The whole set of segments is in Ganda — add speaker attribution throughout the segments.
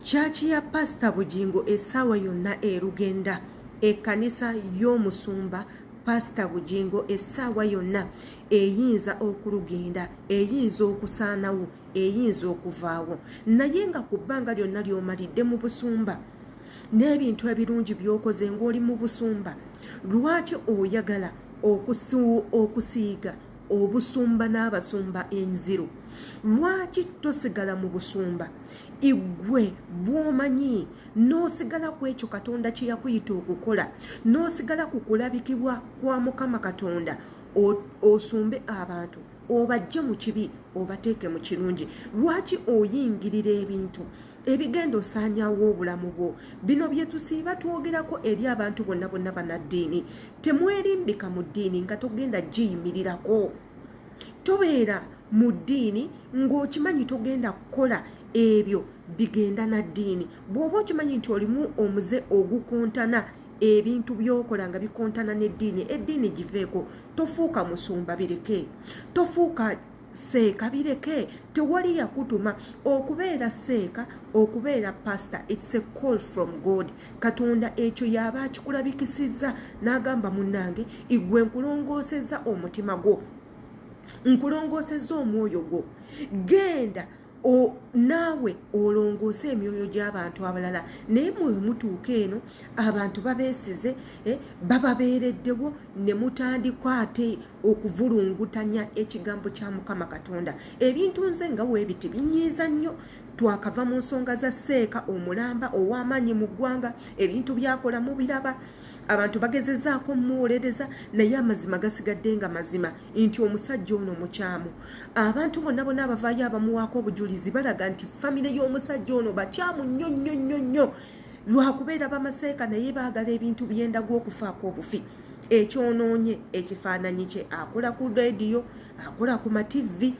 Speaker 1: Chachi ya Pasiita Bugingo essaawa yonna erugenda. Ekanisa y'omusumba Pasiita Bugingo essaawa yonna eyinza okulugenda, eyinza okusaanawo, eyinza okuvaawo. Naye nga ku bbanga lyonna ly'omalidde mu busumba n'ebintu ebirungi by'okoze ng'oli mu busumba, lwaki oyagala okusiiga obusumba n'abasumba enziru? Lwaki tosigala mu busumba igwe bw'omanyi n'osigala ku ekyo Katonda kye yakuyita okukola, n'osigala ku kulabikibwa kwa Mukama Katonda, osumbe abantu, obajje mu kibi obateeke mu kirungi? Lwaki oyingirira ebintu ebigenda osaanyaawo obulamu bwo? Bino bye tusiiba twogerako eri abantu bonna bonna bannaddiini. Temwerimbika mu ddiini nga togenda giyimirirako. Tobeera mu ddiini ng'okimanyi togenda kukola ebyo bigenda na ddiini. Bw'oba okimanyi nti olimu omuze ogukontana ebintu by'okola nga bikontana n'eddiini, eddiini giveeko. Tofuuka musumba, bireke. Tofuuka seeka, bireke. Tewali yakutuma okubeera seeka, okubeera pastor. It's a call from God. Katonda ekyo yaba akikulabikisizza n'agamba munnange, igwe nkulongoosezza omutima gwo, nkulongoosezza omwoyo gwo, genda naawe olongoose emyoyo gy'abantu abalala. Naye mwe mutuuka eno abantu babeesize, bababeereddewo, ne mutandika ate okuvulungutanya ekigambo kya Mukama Katonda. Ebintu nze nga weebiti binyiiza nnyo. Twakava mu nsonga za seeka omulamba ow'amaanyi mu ggwanga, ebintu byakola mubiraba. Abantu bagezezzaako muwolereza, naye amazima gasigadde nga mazima nti omusajja ono mukyamu. Abantu bonna bonna abavaayo abamuwaako obujulizi balaga nti famire y'omusajja ono bakyamu nnyo nnyo nnyo nnyo, lwakubeera bamaseeka naye baagala ebintu byenda gw'okufaako obufi. Ekyonoonye ekifaananyi kye akola ku rediyo, akola ku mativi,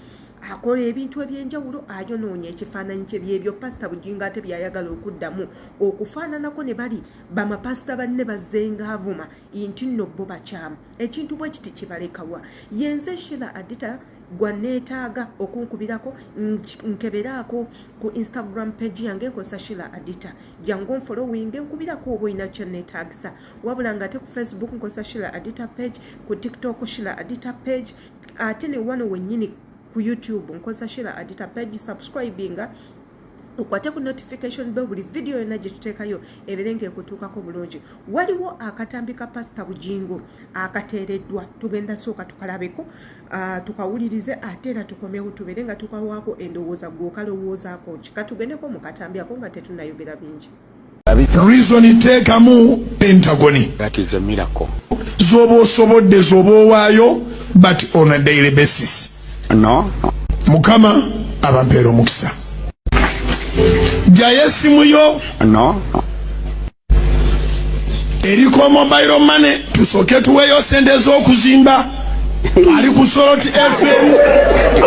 Speaker 1: akola ebintu ebyenjawulo, ayonoonye ekifaananyi kye. Byebyo Pasiita Bugingo ate byayagala okuddamu okufaananako ne bali bamapasita banne bazzenga avuma nti nno bo bakyamu. Ekintu bwe kiti kibalekawa. Yenze Sheila Adita gwa neetaaga okunkubirako, nkeberaako ku Instagram page yange nkozesa Sheila Adita. Jangu onfollowinge, nkubirako oba olina kye neetaagisa. Wabula nga ate ku Facebook nkozesa Sheila Adita page, ku TikTok Sheila Adita page, ate ne wano wennyini ku YouTube nkozesa Sheila Adita page. Subscribinga okwate ku notification bell buli video yonna gye tuteekayo ebirenga ekutuukako bulungi. Waliwo akatambi ka Pasiita Bugingo akateereddwa, tugenda sooka tukalabeko, tukawulirize ate era tukomewo tubeere nga tukawaako endowooza gw'okalowoozaako. Kika tugendeko mu katambi ako nga tetunnayogera bingi.
Speaker 2: Reason teekamu pentagoni.
Speaker 3: That is a miracle.
Speaker 2: Zobo osobodde zoba owaayo, but on a daily basis.
Speaker 3: No.
Speaker 2: Mukama abampeera omukisa. Jaye simu yo.
Speaker 3: No.
Speaker 2: Eriko mobile money tusoke tuweyo sente z'okuzimba. Ali ku Soroti FM,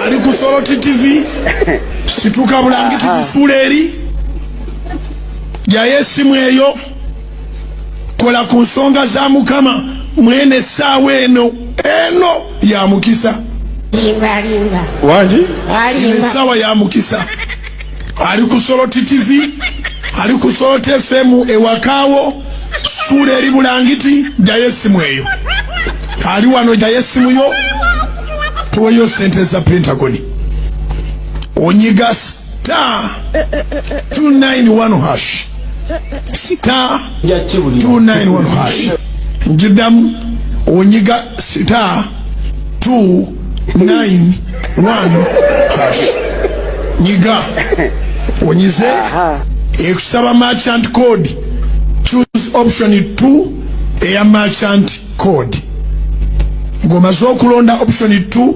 Speaker 2: ali ku Soroti TV. Situka bulangiti kifule eri. Jaye simu eyo. Kola ku nsonga za Mukama mwene ssaawa eno ya mukisa.
Speaker 4: Limba.
Speaker 3: Wanji?
Speaker 2: Sawa ya mukisa. Ali ku Soroti TV, ali ku Soroti FM ewakawo, sule eri bulangiti, jaye simu eyo. Ali wano jaye simu yo, tuweyo sente za Pentagoni. Onyiga star 291 hash. Star 291 hash. Njidamu onyiga star 291 hash. Nyiga onyize ekusaba merchant code, choose option 2 eya merchant code. Ngomaze okulonda option 2.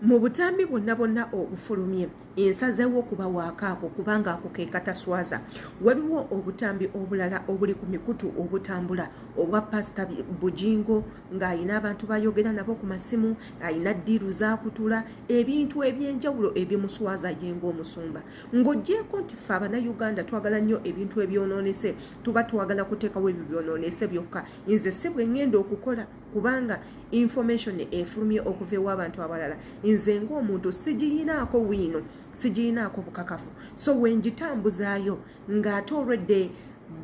Speaker 1: Mu butambi bwonna bwonna obufulumye ensazeewo okuba waakaako kubanga ako ke kataswaza. Waliwo obutambi obulala obuli ku mikutu obutambula obwa Pasiita Bugingo ng'ayina abantu bayogera nabo ku masimu, ayina ddiiru zaakutula, ebintu ebyenjawulo ebimuswaza ye ng'omusumba. Ng'oggyeko nti ffe Abannayuganda twagala nnyo ebintu ebyonoonese, tuba twagala kuteekawo ebyo byonoonese byokka. Nze si bwe ngenda okukola kubanga information efulumye okuva ew'abantu abalala. Nze ng'omuntu sigiyinaako wiino sigiinaako bukakafu so wenjitambuzaayo ng'ate already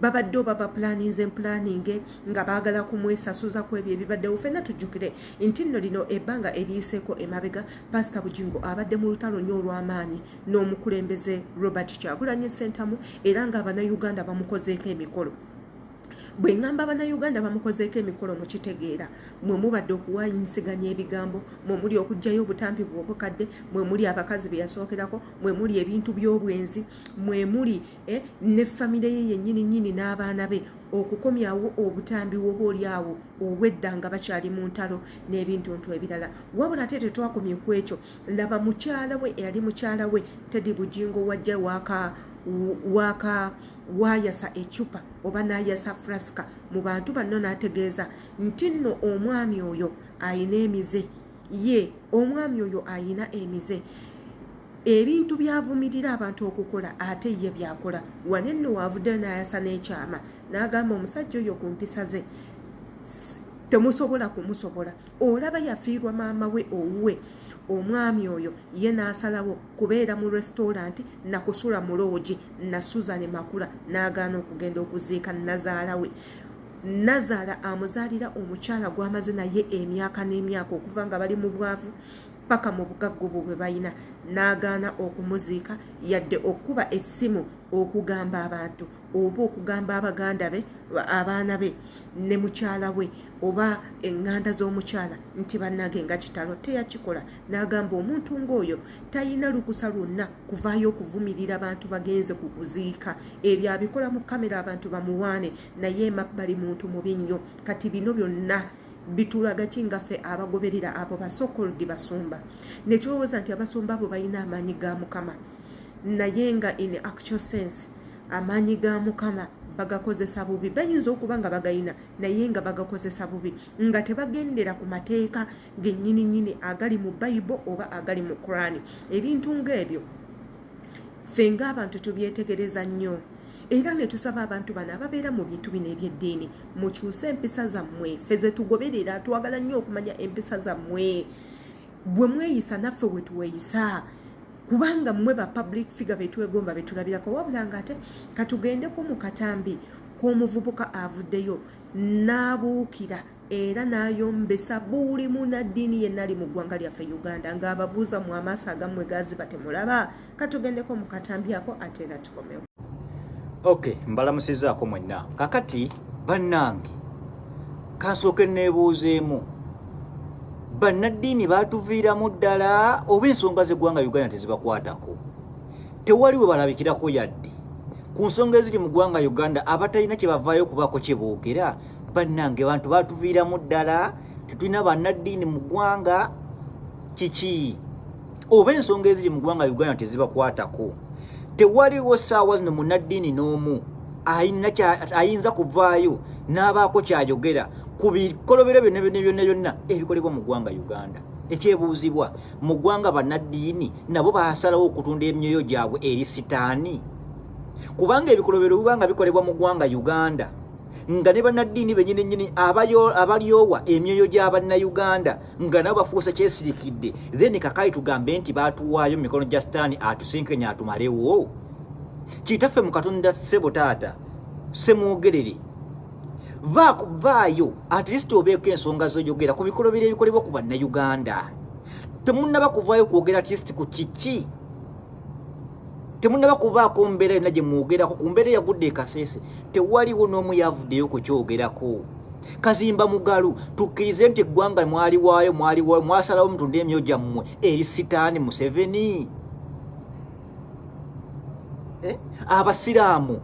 Speaker 1: babadde baba planning nga baagala kumwesasuza ku ebyo ebibaddewo ffenna tujjukire nti nno lino ebbanga eriyiseeko emabega Pasiita Bugingo abadde mu lutalo nnyo olw'amaanyi n'omukulembeze Robert Kyagulanyi Ssentamu era ng'Abannayuganda bamukozeeko emikolo. Bwe ngamba Abannayuganda bamukozeeko emikolo mukitegeera mwe mubadde okuwanyisiganya ebigambo, mwe muli okuggyayo obutambi bw'obukadde, mwe muli abakazi be yasookerako, mwe muli ebintu by'obwenzi, mwe muli ne famire ye yennyini n'abaana be okukomyawo obutambi oboolyawo obwedda nga bakyali mu ntalo n'ebintu ebirala. Wabula ate tetwakomye ku ekyo, laba mukyala we eyali mukyala we Teddy Bugingo wajja wayasa ecupa oba n'ayasa flaska mu bantu banno n'ategeeza nti nno omwami oyo ayina emize omwami oyo ayina emize ebintu byavumirira abantu okukola ate ye byakola. Wane nno waavuddeyo n'ayasa n'ekyama n'agamba omusajja oyo ku mpisa ze temusobola kumusobola, olaba yafiirwa maama we owuwe. Omwami oyo ye n'asalawo kubeera mu restaurant na kusula mu loogi na Susan Makula n'agaana okugenda okuziika nazaala we. Nazaala amuzaalira omukyala gw'amaze naye emyaka n'emyaka okuva nga bali mu bwavu paka mu bugaggo bwe bayina, n'agaana okumuziika yadde okuba essimu okugamba abantu oba okugamba abaganda be abaana be ne mukyala we oba eŋŋanda z'omukyala nti bannage nga kitalo teyakikola. N'agamba omuntu ng'oyo tayina lukusa lwonna kuvaayo okuvumirira abantu bagenze ku kuziika. Ebyo abikola mu kamera abantu bamuwaane naye emabbali muntu mubi nnyo. Kati bino byonna bitulaga kingaffe abagoberera abo basokoldi basumba nekirowooza nti abasumba abo balina amaanyi ga Mukama naye nga in actual sense amaanyi ga Mukama bagakozesa bubi. Bayinza okuba nga bagayina naye nga bagakozesa bubi nga tebagendera ku mateeka gennyini agali mu Bible oba agali mu Quran. Ebintu ng'ebyo ffe ng'abantu tubyetegereza nnyo era ne tusaba abantu bano ababeera mu bintu bino eby'eddiini mukyuse empisa zammwe. Ffe ze tugoberera twagala nnyo okumanya empisa zammwe, bwe mweyisa naffe bwe tuweeyisa kubanga mmwe ba public figure betwegomba betulabirako. Wabula ng'ate katugendeko mu katambi k'omuvubuka avuddeyo n'abuukira era n'ayombesa buli munnaddiini yenna ali mu ggwanga lyaffe Uganda ng'ababuuza mu amaaso agammwe gaziba temulaba. Katugendeko mu katambi ako ate era tukomewo.
Speaker 3: Okay, mbalamusizaako mwenna. Kakati bannange kansooke neebuuzeemu, bannaddiini baatuviiramu ddala oba ensonga z'eggwanga Uganda tezibakwatako? Tewali we balabikirako yadde ku nsonga eziri mu ggwanga Uganda abatalina kye bavaayo okubaako kye boogera. Bannange bantu baatuviiramu ddala, tetulina bannaddiini mu ggwanga. Kiki oba ensonga eziri mu ggwanga Uganda tezibakwatako? Tewaliwo ssaawa zino munnaddiini n'omu ayinza kuvaayo n'abaako kyayogera ku bikolobero byonna ebikolebwa mu ggwanga Uganda. Ekyebuuzibwa, mu ggwanga bannaddiini nabo baasalawo okutunda emyoyo gyabwe eri sitaani, kubanga ebikolobero bibanga bikolebwa mu ggwanga Uganda nga ne bannaddiini bennyini abalyowa emyoyo gy'Abannayuganda nga nabo bafuuse kyesirikidde, then kakaayi tugambe nti baatuwaayo mu mikono gya sitaani atusinkenya atumalewo. Kitaffe mu Katonda ssebo taata semwogerere, vaayo at least obeeko ensonga z'oyogera ku bikolobero ebikolebwa ku Bannayuganda. Temunnaba kuvaayo kwogera at least ku kiki, temunnaba kubaako mbeera yonna gye mwogerako. Ku mbeera eyagudde Kasese tewaliwo n'omu yavuddeyo ku kyogerako. Kazimba Mugalu tukkirize nti eggwanga mwaliwaayo mwasalawo mutunda emyoyo gyammwe eri sitaani Museveni. Abasiraamu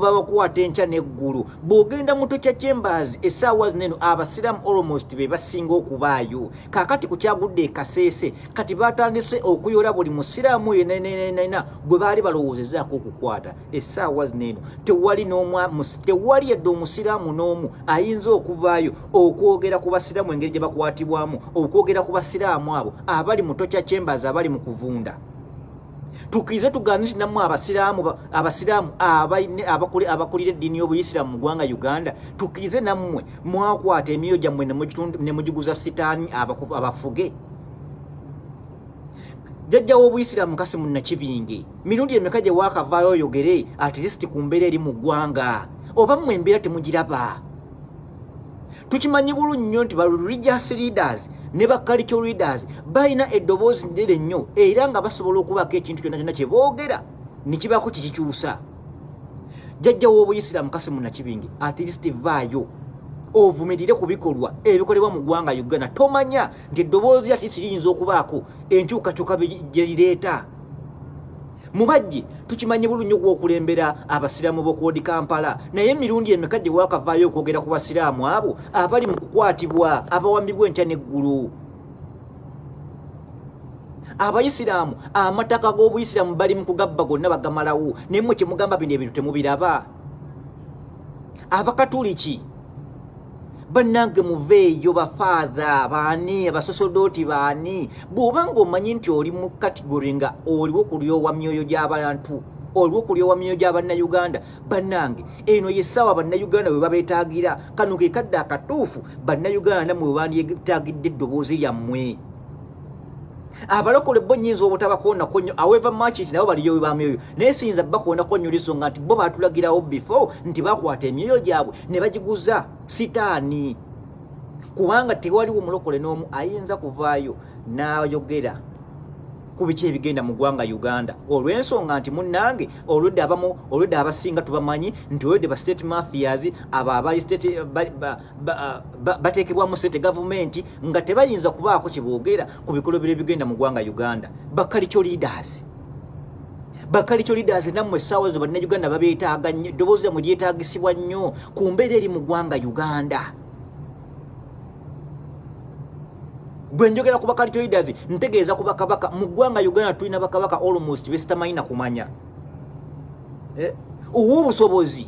Speaker 3: babakwata enkya n'eggulu. Bw'ogenda mu Tokya Chambers essaawa zino abasiraamu almost be basinga okubaayo. Kaakati ku kyagudde Kasese kati batandise okuyola buli musiraamu yenna gwe baali balowoozezaako okukwata. Essaawa zino tewali yadde omusiraamu n'omu ayinza okuvaayo okwogera ku basiraamu engeri gye bakwatibwamu, okwogera ku basiraamu abo abali mu Tokya Chambers abali mu kuvunda. Tukize tuganisha namwe abasiraamu abakulira eddiini y'Obuyisiraamu mu ggwanga Uganda, tukize namwe mwakwata emyoyo gyammwe ne mugiguza sitaani abafuge. jajja w'Obuyisiraamu Kasimu Nakibinge mirundi emeka gye waakavaayo oyogere at least ku mbeera eri mu ggwanga oba mmwe embeera temugiraba. Tukimanyi bulungi nnyo nti ba religious leaders ne ba cultural leaders balina eddoboozi ddere nnyo era nga basobola okubaako ekintu kyonna kyonna kye boogera ne kibaako kikikyusa. Jajja w'Obuyisiraamu Kasimu Nakibinge at least vaayo ovumirire ku bikolwa ebikolebwa mu ggwanga Uganda. Tomanya nti eddoboozi ati siriyinza okubaako enkyukakyuka gye lireeta. Mubajje tukimanyi bulungi okukulembera abasiraamu b'okwodi Kampala naye emirundi emeka gye waakavaayo okwogera ku basiraamu abo abali mu kukwatibwa abawambibwa enkya n'eggulu. Abayisiraamu amataka g'Obuyisiraamu bali mu kugabba gonna bagamalawo naye mmwe kye mugamba bino ebintu temubiraba. Abakatuliki bannange muveeyo bafaadha baani abasosodooti baani bw'oba ng'omanyi nti oli mu kategori nga oliwo kulyowa myoyo gy'abantu oliwo kulyowa myoyo gy'Abannayuganda bannange eno yessaawa Bannayuganda bwe babeetaagira kano ke kadde akatuufu Bannayuganda mwe bandyetaagidde eddoboozi lyammwe. Abalokole bo nnyinza obutabakoonako nnyo however much nti nabo baliyo bamyoyo naye siyinza bakoonako nnyo lisonga nti bo baatulagirawo before nti bakwata emyoyo gyabwe ne bagiguza sitaani kubanga tewaliwo mulokole n'omu ayinza kuvaayo n'ayogera ku biki ebigenda mu ggwanga Uganda olw'ensonga nti munnange olwedde abasinga tubamanyi nti olwedde ba state mafias abo abali state bateekebwa mu state government nga tebayinza kubaako kye boogera ku bikolobero ebigenda mu ggwanga Uganda. Bakalicho leaders nammwe essaawa zo Bannayuganda babeetaaga nnyo eddoboozi lyammwe lyetaagisibwa nnyo ku mbeera eri mu ggwanga Uganda. Bwe njogera ku bakalicho leaders ntegeeza ku bakabaka mu ggwanga Uganda tulina bakabaka almost besitamanyi na kumanya. Ow'obusobozi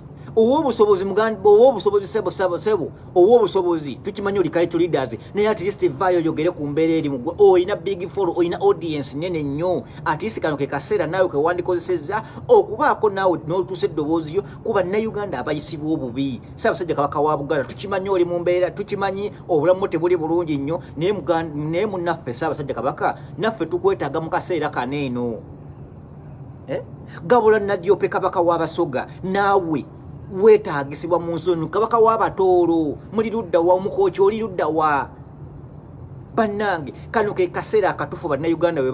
Speaker 3: sebo ow'obusobozi tukimanyi oli kalicho leaders naye at least vaayo oyogere ku mbeera eri mu oyina big follow oyina audience nene nnyo at least kano ke kaseera naawe ke wandikozesezza okubaako naawe n'otuusa eddoboozi yo ku Bannayuganda abayisibwa obubi. Ssaabasajja Kabaka wa Buganda tukimanyi oli mu mbeera tukimanyi obulamu tebuli bulungi nnyo naye munnaffe Ssaabasajja Kabaka naffe tukwetaaga mu kaseera kaneeno. Gabula Nadyope Kabaka w'Abasoga naawe weetaagisibwa mu nsonyi. Kabaka w'Abatooro muli ludda wa omukooki oli ludda wa bannange kano ke kaseera akatuufu Bannayuganda we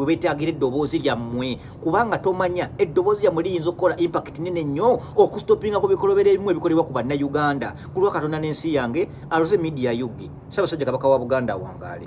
Speaker 3: beetaagira eddoboozi lyammwe kubanga tomanya eddoboozi lyammwe liyinza okukola impact nene nnyo okustopinga ku bikolobero ebimu ebikolebwa ku Bannayuganda. Ku lwa Katonda n'ensi yange aloze media yugi Ssaabasajja Kabaka wa Buganda wangaale.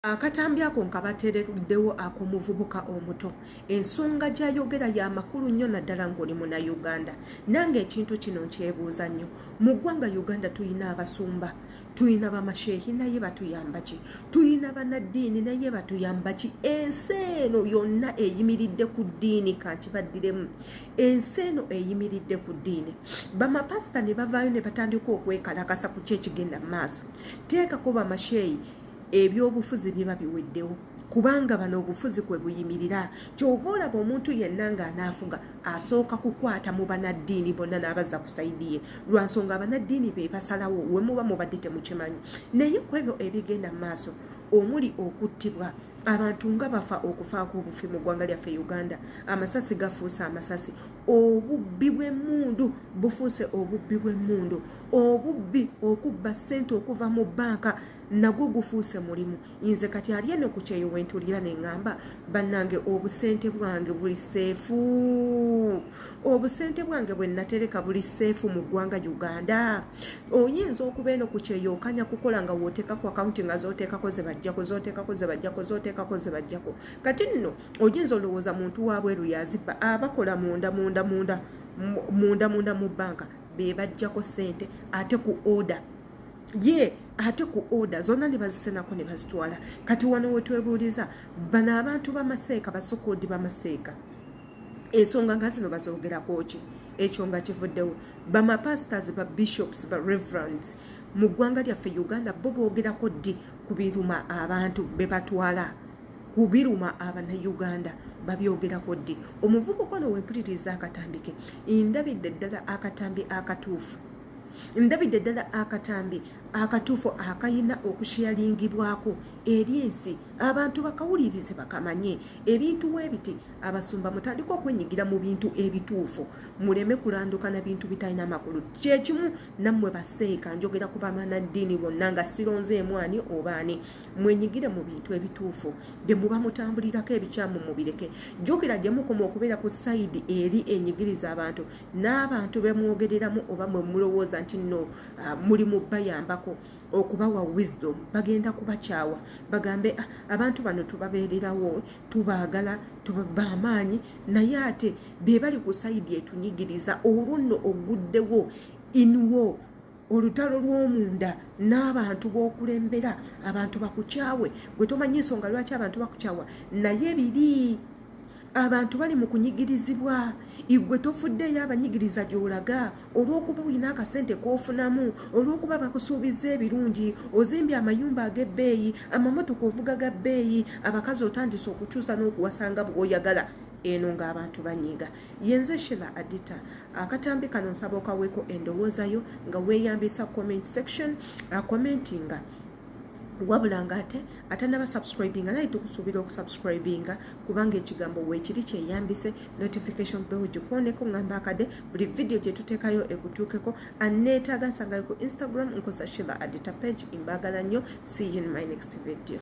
Speaker 1: Akatambi ako nkabateereddewo ak'omuvubuka omuto ensonga gy'ayogera ya makulu nnyo naddala ng'oli Munnayuganda. Nange ekintu kino nkyebuuza nnyo mu ggwanga Uganda tulina abasumba tulina bamasheehi naye batuyamba ki tulina bannaddiini naye batuyamba ki ensi eno yonna eyimiridde ku ddiini kankibaddiremu ensi eno eyimiridde ku ddiini bamapasita ne bavaayo ne batandika okwekalakasa ku kyekigenda mu maaso teekako bamasheehi ebyobufuzi biba biweddewo kubanga bano obufuzi kwe buyimirira kyova olaba omuntu yenna ng'anaafuga asooka kukwata mu bannaddiini bonna n'abazza ku sayidi ye lwansonga abannaddiini be basalawo we muba mubadde temukimanyi naye ku ebyo ebigenda mu maaso omuli okuttibwa abantu nga bafa okufaako obufi mu ggwanga lyaffe Uganda amasasi gafuuse amasasi obubbi bw'emmundu bufuuse obubbi bw'emmundu obubbi okubba ssente okuva mu banka nagwo gufuuse mulimu. Nze kati ali eno ku kyeyo wentulira ne ŋŋamba bannange obusente bwange buli seefu obusente bwange bwe natereka buli seefu mu ggwanga Uganda. Oyinza okuba eno ku kyeyo okanya kukola nga wooteekako akawunti nga zooteekako ze bajjako kati nno oyinza olowooza muntu waabweru yazibba abakola munda mu banka be bajjako ssente ate ku order ate ku order zonna ne bazisenako ne bazitwala. Kati wano we twebuuliza bano abantu b'amaseeka basokoodi b'amaseeka ensonga nga zino bazoogerako ki ekyo nga kivuddewo bamapastors ba bishops ba reverends mu ggwanga lyaffe Uganda bo boogerako ddi ku biruma abantu be batwala ku biruma Abannayuganda babyogerako ddi. Omuvubuka ono wempuliriza akatambike ndabidde ddala akatambi akatuufu ndabidde ddala akatambi akatuufo akayina okushyalingibwako eri ensi abantu bakawulirize bakamanye ebintu weebiti abasumba mutandika okwenyigira mu bintu ebituufu muleme kulanduka na bintu bitalina makulu kyekimu nammwe baseeka njogera ku bamanaddiini bonna nga sironzeemu ani oba ani mwenyigire mu bintu ebituufu bye muba mutambulirako ebikyamu mubireke jjukira gye mukoma okubeera ku sayidi eri enyigiriza abantu n'abantu bemwogereramu oba mwe mulowooza nti no muli mu bayambako okubawa wisdom bagenda kubakyawa bagambe abantu bano tubabeererawo tubaagala bamaanyi naye ate be bali ku sayidi etunyigiriza olunno oguddewo inwo olutalo lw'omunda n'abantu b'okulembera abantu bakukyawe gwe tomanyi ensonga lwaki abantu bakukyawa naye biri abantu bali mu kunyigirizibwa igwe tofuddeyo abanyigiriza gy'olaga olw'okuba olina akasente k'ofunamu olw'okuba bakusuubiza ebirungi ozimbye amayumba ag'ebbeeyi amamotoka ovuga ga bbeeyi abakazi otandise okukyusa n'okuwasanga bw'oyagala eno ng'abantu banyiga yenze Shila Adita akatambi kano nsaba okaweeko endowoozayo nga weeyambisa comment section commentinga wabula ngate atanaba subscribinga naye tukusuubira okusubscribinga kubanga ekigambo weekiri kyeyambise notification bell gikoneko ngamba akade buli video gye tuteekayo ekutuukeko aneetaaga nsangayo ku Instagram nkosa Shila Adita page imbagala nnyo see you in my next video.